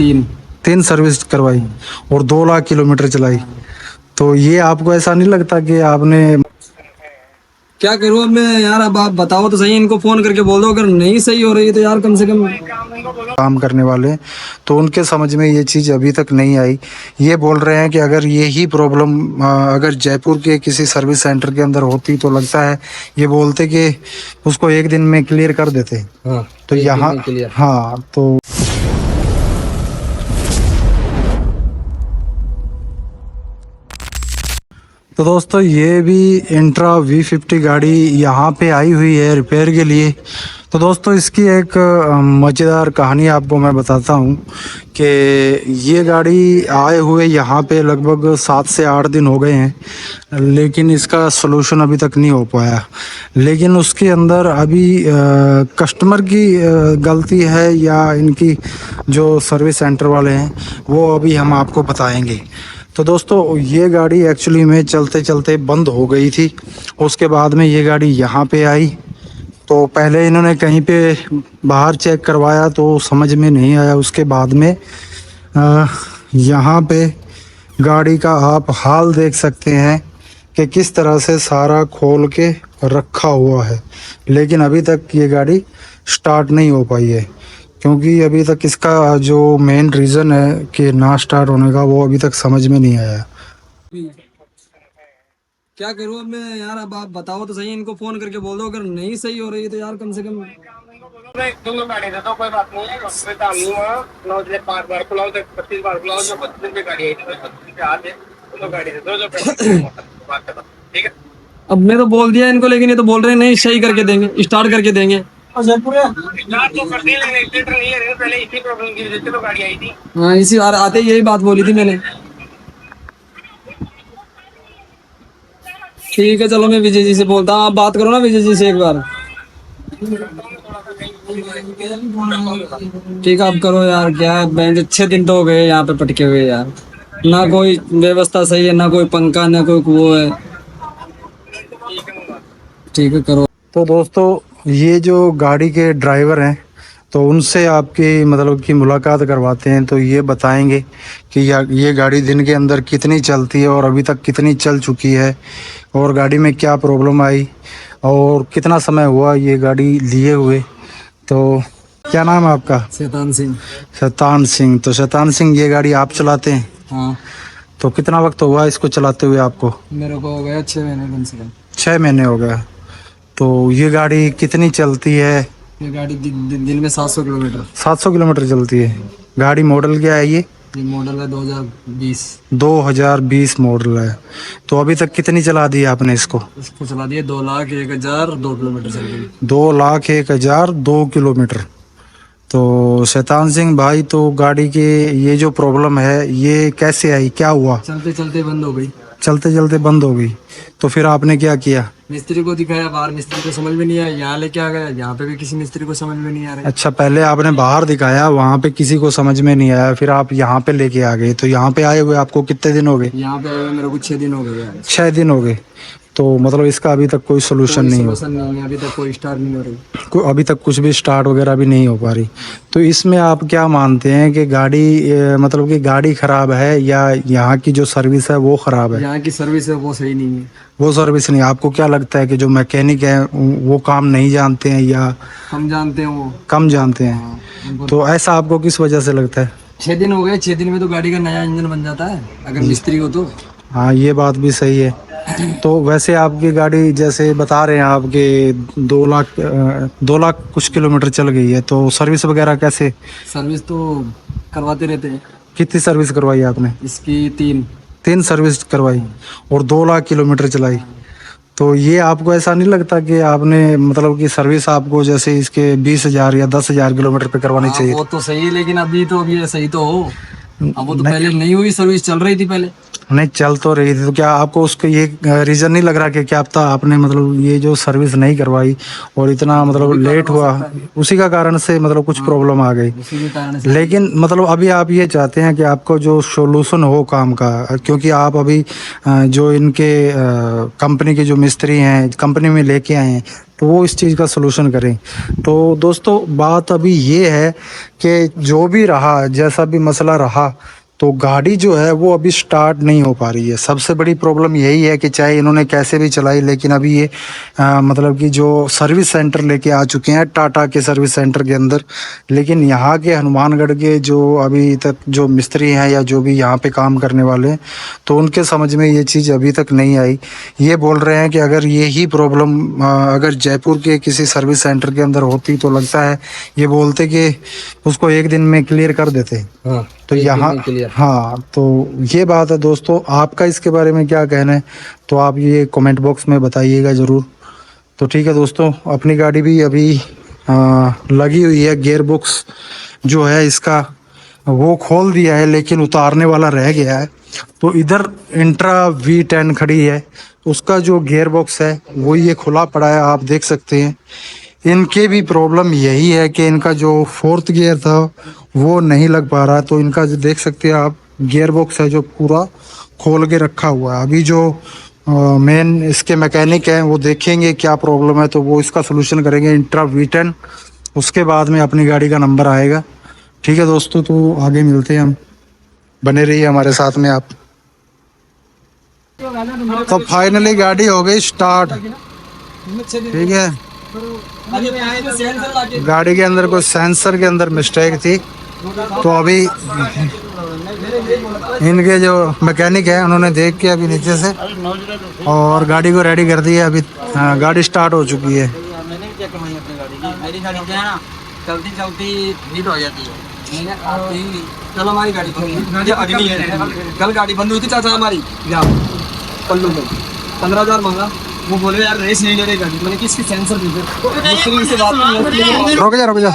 तीन 3 सर्विस करवाई और 2 लाख किलोमीटर चलाई। तो ये आपको ऐसा नहीं लगता कि आपने क्या करूँ अब मैं यार। अब आप बताओ तो सही, इनको फोन करके बोल दो अगर नहीं सही हो रही है तो यार कम से कम। काम करने वाले हैं, तो उनके समझ में ये चीज़ अभी तक नहीं आई। ये बोल रहे हैं कि अगर ये ही प्रॉब्लम अगर जयपुर के किसी सर्विस सेंटर के अंदर होती तो लगता है ये बोलते कि उसको एक दिन में क्लियर कर देते। हाँ, तो यहाँ क्लियर। हाँ तो दोस्तों ये भी इंट्रा V50 गाड़ी यहाँ पे आई हुई है रिपेयर के लिए। तो दोस्तों इसकी एक मज़ेदार कहानी आपको मैं बताता हूँ कि ये गाड़ी आए हुए यहाँ पे लगभग 7 से 8 दिन हो गए हैं, लेकिन इसका सलूशन अभी तक नहीं हो पाया। लेकिन उसके अंदर अभी कस्टमर की गलती है या इनकी जो सर्विस सेंटर वाले हैं वो अभी हम आपको बताएंगे। तो दोस्तों ये गाड़ी एक्चुअली में चलते चलते बंद हो गई थी। उसके बाद में ये गाड़ी यहाँ पे आई, तो पहले इन्होंने कहीं पे बाहर चेक करवाया तो समझ में नहीं आया। उसके बाद में यहाँ पे गाड़ी का आप हाल देख सकते हैं कि किस तरह से सारा खोल के रखा हुआ है, लेकिन अभी तक ये गाड़ी स्टार्ट नहीं हो पाई है, क्योंकि अभी तक इसका जो मेन रीज़न है कि ना स्टार्ट होने का वो अभी तक समझ में नहीं आया। क्या करूँ अब मैं यार। अब आप बताओ तो सही, इनको फोन करके बोल दो अगर नहीं सही हो रही है तो यार कम से कम। दोनों गाड़ी दे दो, कोई बात नहीं है। उसमें काम नहीं हुआ 9 से 5 बार खुलाओ, 25 बार खुलाओ, जो 25 रुपये गाड़ी आई थी 25 रुपये आज है। दोनों गाड़ी दे दो जो बात करो, ठीक है। अब मैं तो बोल दिया इनको, लेकिन ये तो बोल रहे हैं नहीं सही करके देंगे, स्टार्ट करके देंगे। स्टार्ट तो कर दिया लेकिन एक्सीलेटर नहीं है, पहले इसी प्रॉब्लम की वजह से तो गाड़ी आई थी। हाँ, इसी बार आते ही यही बात बोली थी मैंने। ठीक है चलो, मैं विजय जी से बोलता हूँ। आप बात करो ना विजय जी से एक बार। ठीक है आप करो यार। क्या है बैंक 6 दिन तो हो गए यहाँ पे पटके हुए यार। ना कोई व्यवस्था सही है, ना कोई पंखा, ना कोई वो है। ठीक है करो। तो दोस्तों ये जो गाड़ी के ड्राइवर हैं तो उनसे आपकी मतलब कि मुलाकात करवाते हैं, तो ये बताएंगे कि ये गाड़ी दिन के अंदर कितनी चलती है और अभी तक कितनी चल चुकी है और गाड़ी में क्या प्रॉब्लम आई और कितना समय हुआ ये गाड़ी लिए हुए। तो क्या नाम है आपका? शैतान सिंह। शैतान सिंह। तो शैतान सिंह ये गाड़ी आप चलाते हैं? हाँ। तो कितना वक्त हुआ इसको चलाते हुए आपको? मेरे को हो गया 6 महीने कम से कम। 6 महीने हो गया। तो ये गाड़ी कितनी चलती है? ये गाड़ी दिन में 700 किलोमीटर। 700 किलोमीटर चलती है। गाड़ी मॉडल क्या है ये? ये मॉडल है 2020। 2020 मॉडल है। तो अभी तक कितनी चला दी आपने इसको? इसको चला दिए 2,01,002 किलोमीटर चल गई। 2,01,002 किलोमीटर। तो शैतान सिंह भाई, तो गाड़ी के ये जो प्रॉब्लम है ये कैसे आई, क्या हुआ? चलते चलते बंद हो गई। चलते चलते बंद हो गई। तो फिर आपने क्या किया? मिस्त्री को दिखाया, बाहर मिस्त्री को समझ में नहीं आया, यहाँ लेके आ गया, यहाँ पे भी किसी मिस्त्री को समझ में नहीं आ रहा। अच्छा, पहले आपने बाहर दिखाया, वहाँ पे किसी को समझ में नहीं आया, फिर आप यहाँ पे लेके आ गए। तो यहाँ पे आए हुए आपको कितने दिन हो गए? यहाँ पे आए हुए मेरे को 6 दिन हो गए। 6 दिन हो गए। तो मतलब इसका अभी तक कोई सोल्यूशन नहीं हो? नहीं है, अभी तक कोई स्टार्ट नहीं हो रही। अभी तक कुछ भी स्टार्ट वगैरह भी नहीं हो पा रही। तो इसमें आप क्या मानते हैं कि गाड़ी मतलब कि गाड़ी ख़राब है या यहाँ की जो सर्विस है वो ख़राब है? यहाँ की सर्विस है वो सही नहीं है। वो सर्विस नहीं। आपको क्या लगता है कि जो मैकेनिक है वो काम नहीं जानते हैं या हम जानते हैं वो कम जानते हैं? तो ऐसा आपको किस वजह से लगता है? 6 दिन हो गए, 6 दिन में तो गाड़ी का नया इंजन बन जाता है अगर मिस्त्री हो तो। हाँ, ये बात भी सही है। तो वैसे आपकी गाड़ी जैसे बता रहे हैं आपके 2 लाख कुछ किलोमीटर चल गई है, तो सर्विस वगैरह कैसे? सर्विस तो करवाते रहते हैं। कितनी सर्विस करवाई आपने? इसकी 3 सर्विस करवाई और 2 लाख किलोमीटर चलाई। तो ये आपको ऐसा नहीं लगता कि आपने मतलब कि सर्विस आपको जैसे इसके 20,000 या 10,000 किलोमीटर पे करवानी चाहिए? वो तो सही है, लेकिन अभी तो अभी सही तो हो। अब वो तो पहले नहीं हुई, सर्विस चल रही थी पहले। नहीं चल तो रही थी, तो क्या आपको उसका ये रीजन नहीं लग रहा कि क्या पता आपने मतलब ये जो सर्विस नहीं करवाई और इतना मतलब लेट हुआ, उसी का कारण से मतलब कुछ प्रॉब्लम आ गई। उसी के कारण से लेकिन मतलब अभी आप ये चाहते हैं कि आपको जो सोल्यूशन हो काम का, क्योंकि आप अभी जो इनके कंपनी के जो मिस्त्री हैं कंपनी में लेके आए हैं, तो वो इस चीज़ का सोल्यूशन करें। तो दोस्तों बात अभी ये है कि जो भी रहा, जैसा भी मसला रहा, तो गाड़ी जो है वो अभी स्टार्ट नहीं हो पा रही है। सबसे बड़ी प्रॉब्लम यही है कि चाहे इन्होंने कैसे भी चलाई, लेकिन अभी ये मतलब कि जो सर्विस सेंटर लेके आ चुके हैं टाटा के सर्विस सेंटर के अंदर, लेकिन यहाँ के हनुमानगढ़ के जो अभी तक जो मिस्त्री हैं या जो भी यहाँ पे काम करने वाले हैं, तो उनके समझ में ये चीज़ अभी तक नहीं आई। ये बोल रहे हैं कि अगर ये ही प्रॉब्लम अगर जयपुर के किसी सर्विस सेंटर के अंदर होती तो लगता है ये बोलते कि उसको एक दिन में क्लियर कर देते। हाँ, तो यहाँ हाँ, तो ये बात है दोस्तों। आपका इसके बारे में क्या कहना है, तो आप ये कमेंट बॉक्स में बताइएगा ज़रूर। तो ठीक है दोस्तों, अपनी गाड़ी भी अभी लगी हुई है, गियर बॉक्स जो है इसका वो खोल दिया है, लेकिन उतारने वाला रह गया है। तो इधर इंट्रा V10 खड़ी है, उसका जो गियर बॉक्स है वो ये खुला पड़ा है, आप देख सकते हैं। इनके भी प्रॉब्लम यही है कि इनका जो फोर्थ गियर था वो नहीं लग पा रहा है। तो इनका जो देख सकते हैं आप, गियर बॉक्स है जो पूरा खोल के रखा हुआ है। अभी जो मेन इसके मैकेनिक हैं वो देखेंगे क्या प्रॉब्लम है, तो वो इसका सोल्यूशन करेंगे इंट्रा V10, उसके बाद में अपनी गाड़ी का नंबर आएगा। ठीक है दोस्तों, तो आगे मिलते हैं हम, बने रहिए हमारे साथ में आप। तो फाइनली गाड़ी हो गई स्टार्ट। ठीक है, गाड़ी के अंदर कोई सेंसर के अंदर मिस्टेक थी, तो अभी इनके जो मैकेनिक है उन्होंने देख के अभी नीचे से और गाड़ी को रेडी कर दिया। अभी गाड़ी स्टार्ट हो चुकी है। मैंने क्या कमाई अपनी गाड़ी की, मेरी गाड़ी जो है ना चलती चलती हीट हो जाती है। मैंने आती कल हमारी गाड़ी अग्नि है, कल गाड़ी बंद हुई थी चाचा हमारी पल्लू में 15,000 मांगा। वो बोले यार रेस नहीं ले रही गाड़ी, मैंने किसकी सेंसर दी मिस्त्री से बात नहीं। रुक जा,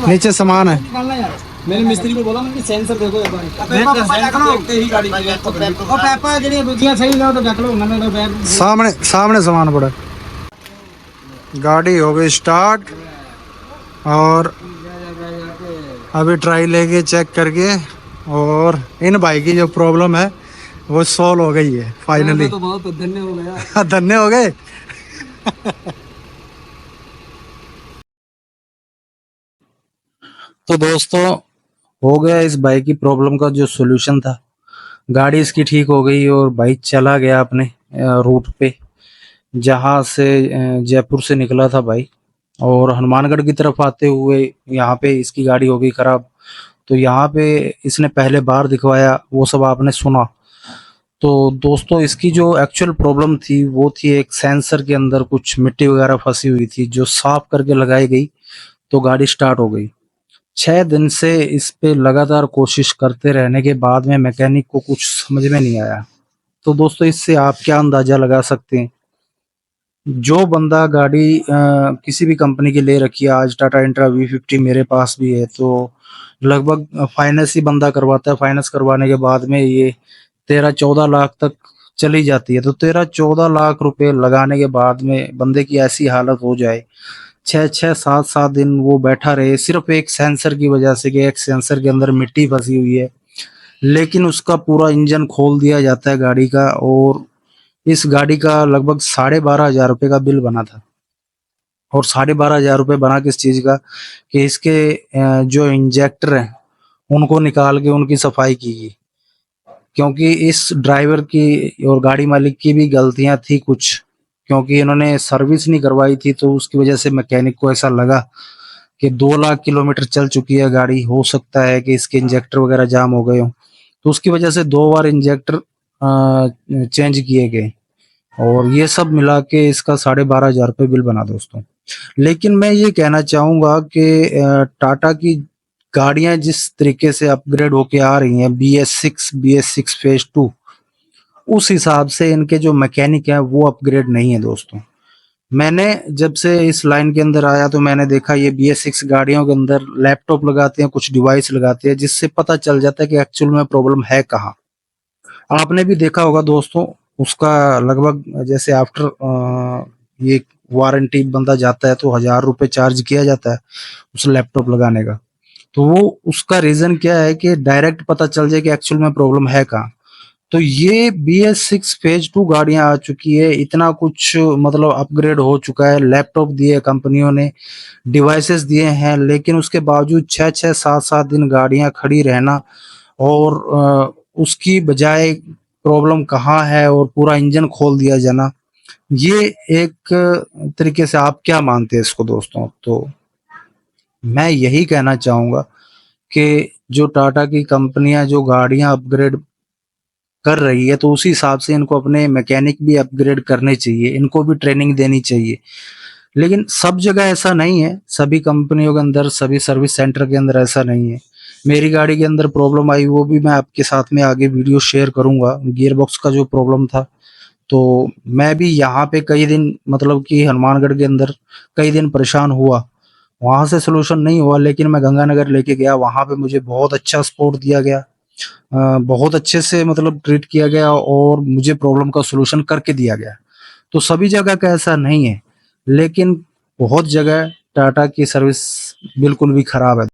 नीचे सामान है। मैंने मिस्त्री को बोला मैंने सेंसर देखो एक बार, देखते ही गाड़ी सामने सामने सामान पड़ा। गाड़ी हो गई स्टार्ट और अभी ट्राई लेके चेक करके, और इन भाई की जो प्रॉब्लम है वो सॉल्व हो गई है फाइनली। तो बहुत धन्य हो गया। धन्य हो गए। तो दोस्तों हो गया इस बाइक की प्रॉब्लम का जो सॉल्यूशन था। गाड़ी इसकी ठीक हो गई और बाइक चला गया अपने रूट पे, जहाँ से जयपुर से निकला था बाइक, और हनुमानगढ़ की तरफ आते हुए यहाँ पे इसकी गाड़ी हो गई खराब। तो यहाँ पे इसने पहले बार दिखवाया, वो सब आपने सुना। तो दोस्तों इसकी जो एक्चुअल प्रॉब्लम थी वो थी एक सेंसर के अंदर कुछ मिट्टी वगैरह फंसी हुई थी, जो साफ करके लगाई गई तो गाड़ी स्टार्ट हो गई। 6 दिन से इस पे लगातार कोशिश करते रहने के बाद में मैकेनिक को कुछ समझ में नहीं आया। तो दोस्तों इससे आप क्या अंदाजा लगा सकते हैं, जो बंदा गाड़ी किसी भी कंपनी की ले रखी है, आज टाटा इंट्रा V50 मेरे पास भी है, तो लगभग फाइनेंस ही बंदा करवाता है। फाइनेंस करवाने के बाद में ये 13-14 लाख तक चली जाती है। तो 13-14 लाख रुपए लगाने के बाद में बंदे की ऐसी हालत हो जाए, 6-6, 7-7 दिन वो बैठा रहे सिर्फ एक सेंसर की वजह से, कि एक सेंसर के अंदर मिट्टी फंसी हुई है, लेकिन उसका पूरा इंजन खोल दिया जाता है गाड़ी का। और इस गाड़ी का लगभग 12,500 रुपये का बिल बना था। और 12,500 रुपये बना किस चीज का, कि इसके जो इंजेक्टर हैं उनको निकाल के उनकी सफाई की गई। क्योंकि इस ड्राइवर की और गाड़ी मालिक की भी गलतियां थी कुछ, क्योंकि इन्होंने सर्विस नहीं करवाई थी, तो उसकी वजह से मैकेनिक को ऐसा लगा कि 2 लाख किलोमीटर चल चुकी है गाड़ी, हो सकता है कि इसके इंजेक्टर वगैरह जाम हो गए हो। तो उसकी वजह से 2 बार इंजेक्टर चेंज किए गए, और ये सब मिला के इसका 12,500 रुपये बिल बना दोस्तों। लेकिन मैं ये कहना चाहूंगा कि टाटा की गाड़ियां जिस तरीके से अपग्रेड होके आ रही हैं, BS6 फेज 2, उस हिसाब से इनके जो मैकेनिक हैं वो अपग्रेड नहीं है दोस्तों। मैंने जब से इस लाइन के अंदर आया तो मैंने देखा ये BS6 गाड़ियों के अंदर लैपटॉप लगाते हैं, कुछ डिवाइस लगाते हैं, जिससे पता चल जाता है कि एक्चुअल में प्रॉब्लम है कहाँ। आपने भी देखा होगा दोस्तों, उसका लगभग जैसे आफ्टर ये वारंटी बंदा जाता है तो 1000 रुपये चार्ज किया जाता है उस लैपटॉप लगाने का। तो वो उसका रीजन क्या है कि डायरेक्ट पता चल जाए कि एक्चुअल में प्रॉब्लम है कहाँ। तो ये BS6 फेज 2 गाड़ियां आ चुकी है, इतना कुछ मतलब अपग्रेड हो चुका है, लैपटॉप दिए कंपनियों ने, डिवाइसेस दिए हैं, लेकिन उसके बावजूद 6-6 7-7 दिन गाड़ियां खड़ी रहना और उसकी बजाय प्रॉब्लम कहाँ है और पूरा इंजन खोल दिया जाना, ये एक तरीके से आप क्या मानते हैं इसको दोस्तों? तो मैं यही कहना चाहूंगा कि जो टाटा की कंपनियां जो गाड़ियां अपग्रेड कर रही है तो उसी हिसाब से इनको अपने मैकेनिक भी अपग्रेड करने चाहिए, इनको भी ट्रेनिंग देनी चाहिए। लेकिन सब जगह ऐसा नहीं है, सभी कंपनियों के अंदर, सभी सर्विस सेंटर के अंदर ऐसा नहीं है। मेरी गाड़ी के अंदर प्रॉब्लम आई, वो भी मैं आपके साथ में आगे वीडियो शेयर करूंगा। गियर बॉक्स का जो प्रॉब्लम था, तो मैं भी यहाँ पे कई दिन मतलब कि हनुमानगढ़ के अंदर कई दिन परेशान हुआ, वहां से सोल्यूशन नहीं हुआ, लेकिन मैं गंगानगर लेके गया, वहां पे मुझे बहुत अच्छा सपोर्ट दिया गया, बहुत अच्छे से मतलब ट्रीट किया गया और मुझे प्रॉब्लम का सोल्यूशन करके दिया गया। तो सभी जगह का ऐसा नहीं है, लेकिन बहुत जगह टाटा की सर्विस बिल्कुल भी खराब है।